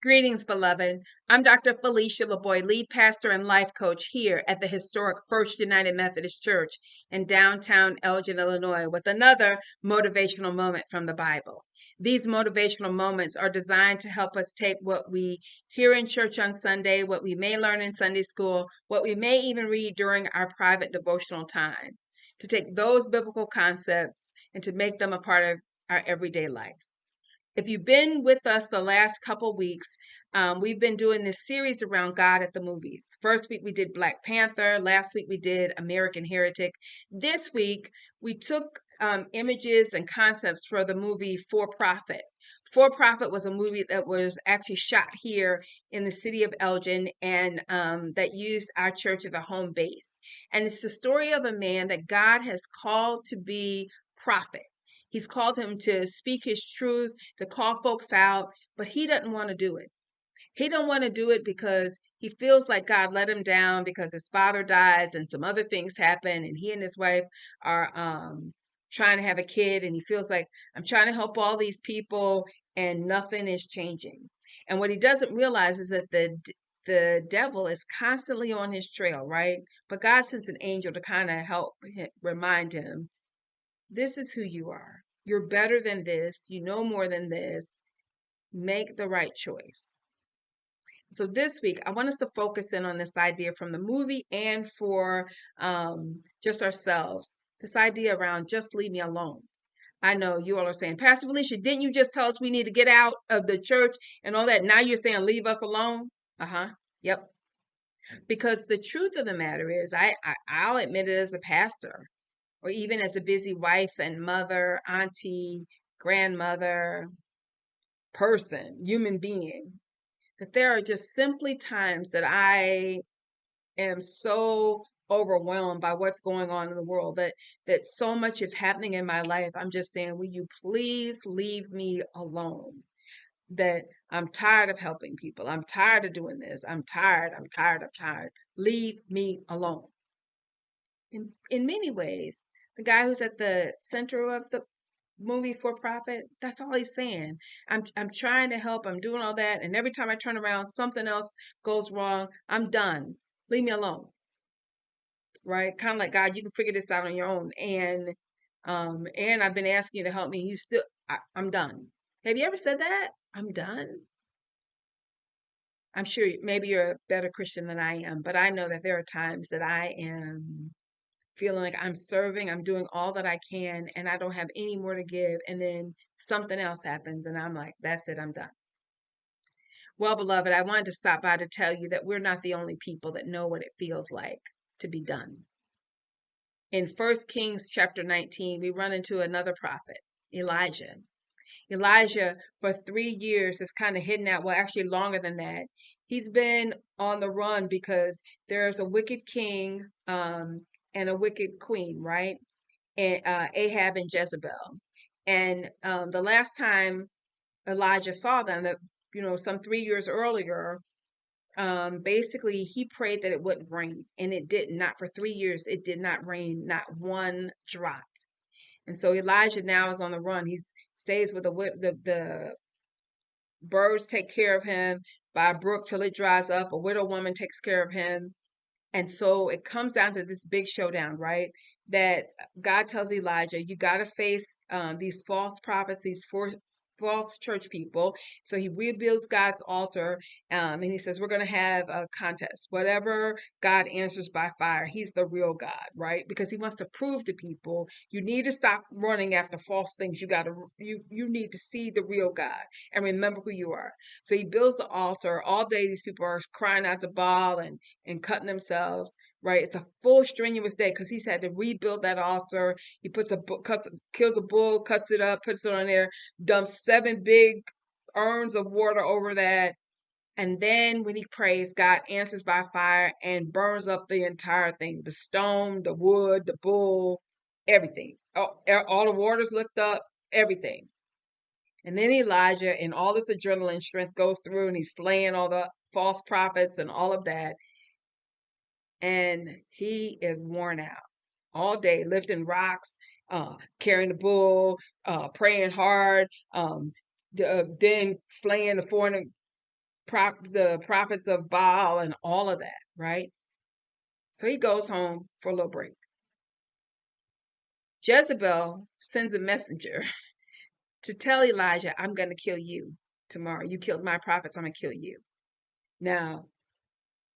Greetings, beloved. I'm Dr. Felicia LaBoy, lead pastor and life coach here at the historic First United Methodist Church in downtown Elgin, Illinois, with another motivational moment from the Bible. These motivational moments are designed to help us take what we hear in church on Sunday, what we may learn in Sunday school, what we may even read during our private devotional time, to take those biblical concepts and to make them a part of our everyday life. If you've been with us the last couple weeks, we've been doing this series around God at the movies. First week we did Black Panther. Last week we did American Heretic. This week we took images and concepts for the movie For Profit. For Profit was a movie that was actually shot here in the city of Elgin and that used our church as a home base. And it's the story of a man that God has called to be prophet. He's called him to speak his truth, to call folks out, but he doesn't want to do it. He don't want to do it because he feels like God let him down because his father dies and some other things happen, and he and his wife are trying to have a kid, and he feels like I'm trying to help all these people and nothing is changing. And what he doesn't realize is that the devil is constantly on his trail, right? But God sends an angel to kind of help remind him, this is who you are. You're better than this. You know more than this. Make the right choice. So this week, I want us to focus in on this idea from the movie and for just ourselves. This idea around just leave me alone. I know you all are saying, Pastor Felicia, didn't you just tell us we need to get out of the church and all that? Now you're saying leave us alone? Uh-huh. Yep. Because the truth of the matter is, I'll admit it as a pastor, or even as a busy wife and mother, auntie, grandmother, person, human being, that there are just simply times that I am so overwhelmed by what's going on in the world, that so much is happening in my life. I'm just saying, will you please leave me alone? That I'm tired of helping people. I'm tired of doing this. I'm tired. I'm tired. I'm tired. Leave me alone. In many ways, the guy who's at the center of the movie For Profit, that's all he's saying. I'm trying to help, I'm doing all that, and every time I turn around, something else goes wrong. I'm done. Leave me alone. Right? Kind of like, God, you can figure this out on your own. And I've been asking you to help me. You still I'm done. Have you ever said that? I'm done. I'm sure maybe you're a better Christian than I am, but I know that there are times that I am feeling like I'm serving, I'm doing all that I can, and I don't have any more to give. And then something else happens, and I'm like, that's it, I'm done. Well, beloved, I wanted to stop by to tell you that we're not the only people that know what it feels like to be done. In 1 Kings chapter 19, we run into another prophet, Elijah. Elijah, for 3 years, is kind of hidden out. Well, actually, longer than that. He's been on the run because there's a wicked king and a wicked queen, right? And Ahab and Jezebel. And the last time Elijah saw them, that some 3 years earlier, basically he prayed that it wouldn't rain, and it did not. For 3 years, it did not rain, not one drop. And so Elijah now is on the run. He stays with the birds take care of him by a brook till it dries up. A widow woman takes care of him. And so it comes down to this big showdown, right? That God tells Elijah, you got to face these false prophets, these false church people. So he rebuilds God's altar, and he says, we're going to have a contest. Whatever God answers by fire, he's the real God, right? Because he wants to prove to people, you need to stop running after false things. You need to see the real God and remember who you are. So he builds the altar. All day these people are crying out to Baal and cutting themselves, right? It's a full strenuous day because he's had to rebuild that altar. He kills a bull, cuts it up, puts it on there, dumps 7 big urns of water over that. And then when he prays, God answers by fire and burns up the entire thing, the stone, the wood, the bull, everything. All the water's licked up, everything. And then Elijah, in all this adrenaline strength, goes through and he's slaying all the false prophets and all of that. And he is worn out all day, lifting rocks, carrying the bull, praying hard, then slaying the the prophets of Baal and all of that, right? So he goes home for a little break. Jezebel sends a messenger to tell Elijah, I'm going to kill you tomorrow. You killed my prophets, I'm going to kill you. Now,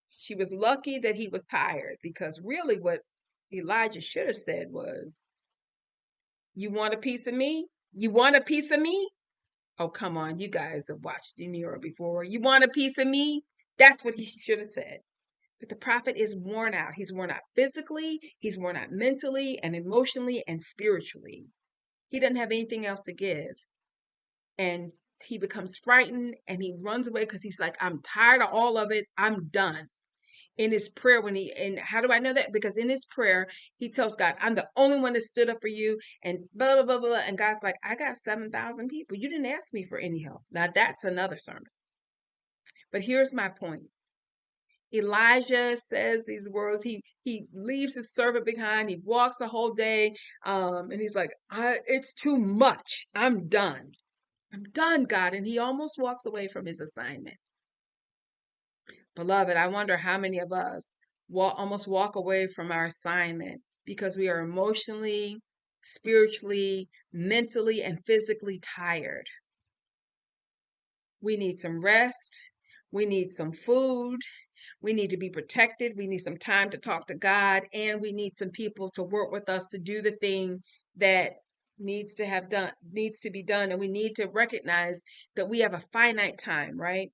she was lucky that he was tired, because really what Elijah should have said was, you want a piece of me? You want a piece of me? Oh, come on. You guys have watched Demure before. You want a piece of me? That's what he should have said. But the prophet is worn out. He's worn out physically, he's worn out mentally and emotionally and spiritually. He doesn't have anything else to give. And he becomes frightened and he runs away because he's like, I'm tired of all of it. I'm done. In his prayer, and how do I know that? Because in his prayer, he tells God, I'm the only one that stood up for you, and blah, blah, blah, blah. And God's like, I got 7,000 people. You didn't ask me for any help. Now that's another sermon. But here's my point. Elijah says these words. He leaves his servant behind. He walks a whole day, and he's like, it's too much. I'm done. I'm done, God. And he almost walks away from his assignment. Beloved, I wonder how many of us almost walk away from our assignment because we are emotionally, spiritually, mentally, and physically tired. We need some rest. We need some food. We need to be protected. We need some time to talk to God, and we need some people to work with us to do the thing that needs to be done. And we need to recognize that we have a finite time, right?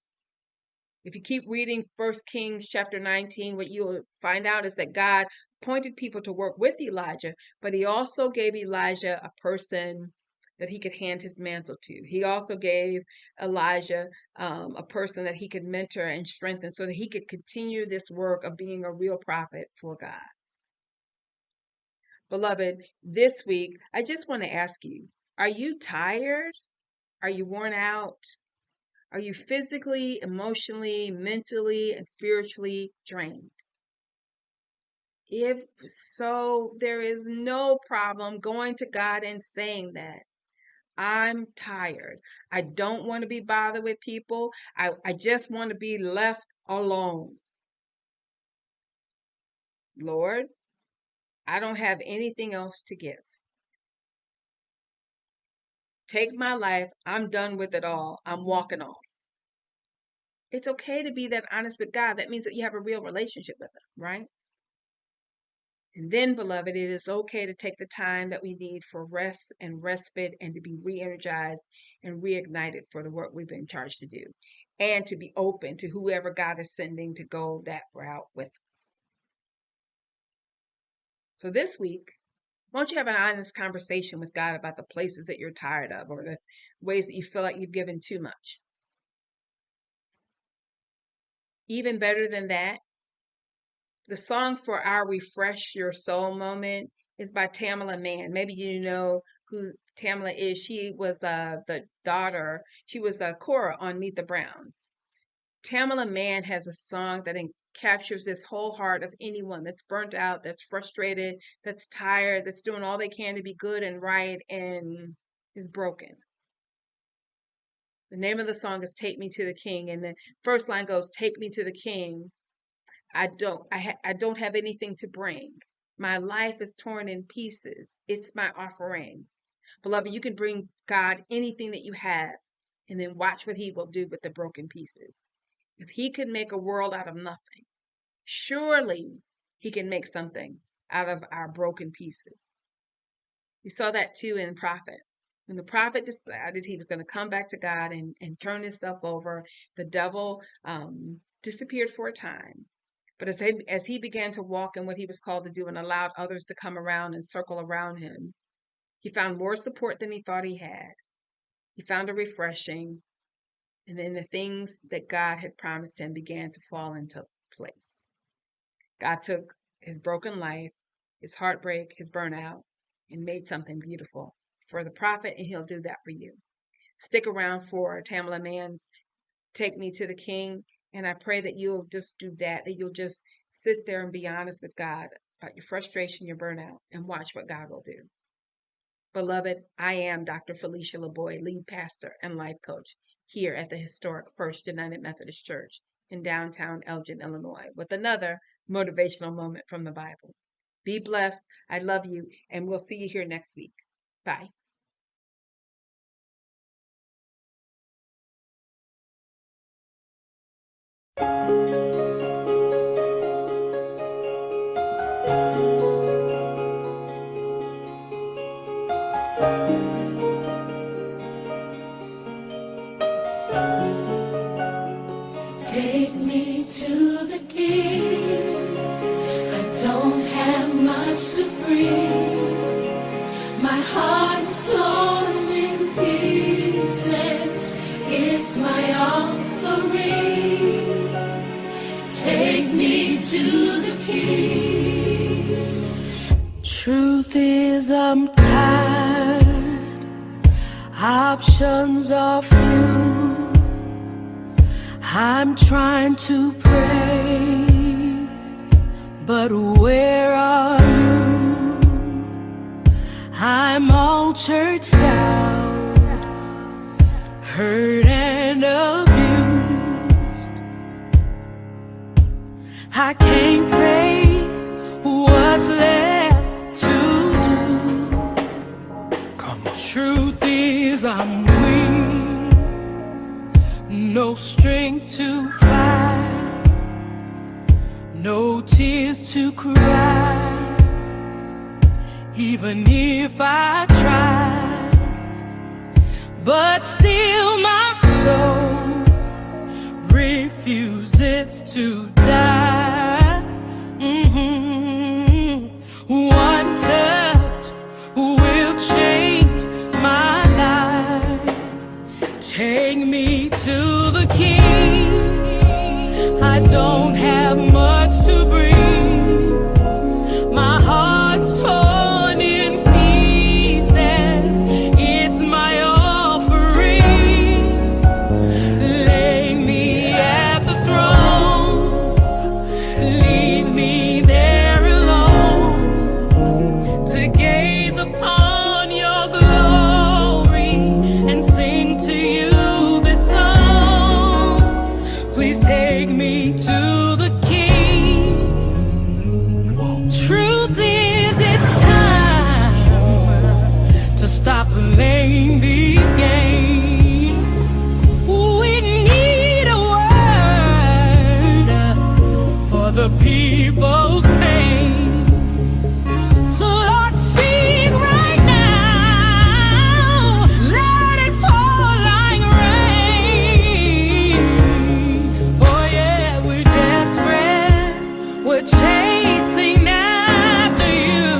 If you keep reading 1 Kings chapter 19, what you'll find out is that God appointed people to work with Elijah, but he also gave Elijah a person that he could hand his mantle to. He also gave Elijah a person that he could mentor and strengthen so that he could continue this work of being a real prophet for God. Beloved, this week, I just want to ask you, are you tired? Are you worn out? Are you physically, emotionally, mentally, and spiritually drained? If so, there is no problem going to God and saying that. I'm tired. I don't want to be bothered with people. I just want to be left alone. Lord, I don't have anything else to give. Take my life. I'm done with it all. I'm walking off. It's okay to be that honest with God. That means that you have a real relationship with Him, right? And then, beloved, it is okay to take the time that we need for rest and respite and to be re-energized and reignited for the work we've been charged to do, and to be open to whoever God is sending to go that route with us. So this week, why don't you have an honest conversation with God about the places that you're tired of or the ways that you feel like you've given too much? Even better than that, the song for our Refresh Your Soul moment is by Tamala Mann. Maybe you know who Tamala is. She was the daughter. She was a Cora on Meet the Browns. Tamala Mann has a song that captures this whole heart of anyone that's burnt out, that's frustrated, that's tired, that's doing all they can to be good and right, and is broken. The name of the song is Take Me to the King, and the first line goes, Take me to the King. I don't have anything to bring. My life is torn in pieces. It's my offering. Beloved, you can bring God anything that you have and then watch what He will do with the broken pieces. If He could make a world out of nothing, surely He can make something out of our broken pieces. We saw that too in the prophet. When the prophet decided he was going to come back to God and turn himself over, the devil disappeared for a time. But as he began to walk in what he was called to do and allowed others to come around and circle around him, he found more support than he thought he had. He found a refreshing, and then the things that God had promised him began to fall into place. God took his broken life, his heartbreak, his burnout, and made something beautiful for the prophet, and he'll do that for you. Stick around for Tamala Mann's Take Me to the King. And I pray that you'll just do that you'll just sit there and be honest with God about your frustration, your burnout, and watch what God will do. Beloved, I am Dr. Felicia LaBoy, lead pastor and life coach. here at the historic First United Methodist Church in downtown Elgin, Illinois, with another motivational moment from the Bible. Be blessed. I love you, and we'll see you here next week. Bye. Take me to the King. I don't have much to bring. My heart's torn in pieces. It's my offering. Take me to the King. Truth is, I'm tired. Options are few. I'm trying to pray, but where are you? I'm all churched out, hurt and abused. I can't fake what's left to do. Come on. Truth is, I'm weak. No strength to fight, no tears to cry. Even if I tried, but still my soul refuses to die. One touch will change my life. Take me to the King. I don't have much to bring. My heart's torn in pieces. It's my offering. Lay me at the throne. Leave me there alone to gaze upon your glory and sing to you. Please take me to the King. Truth is, it's time to stop playing these games. We need a word for the people's pain. So Lord, speak right now. Let it pour like rain. We're chasing after you.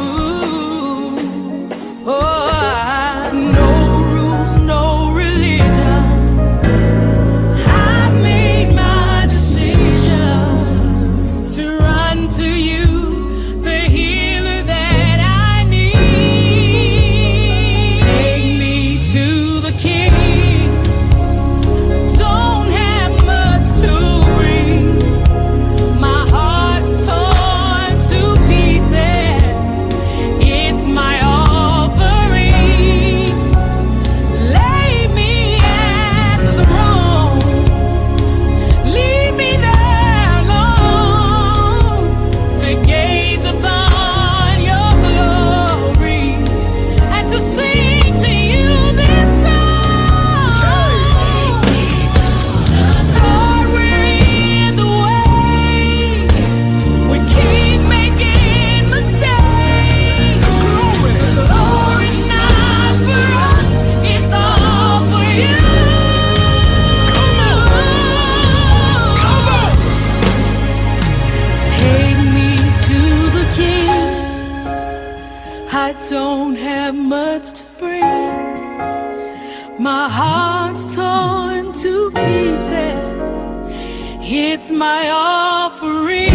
Oh, no rules, no religion. I've made my decision to run to you, the healer that I need. Take me to the King. Don't have much to bring. My heart's torn to pieces. It's my offering. Lay me at the throne. Leave me there alone to gaze upon your glory and to sing to you this song. Lord, we're in the way. We keep making mistakes. Glory not for us, it's all for you. Take me to the King. I don't have much to bring. My heart's torn to pieces. It's my offering.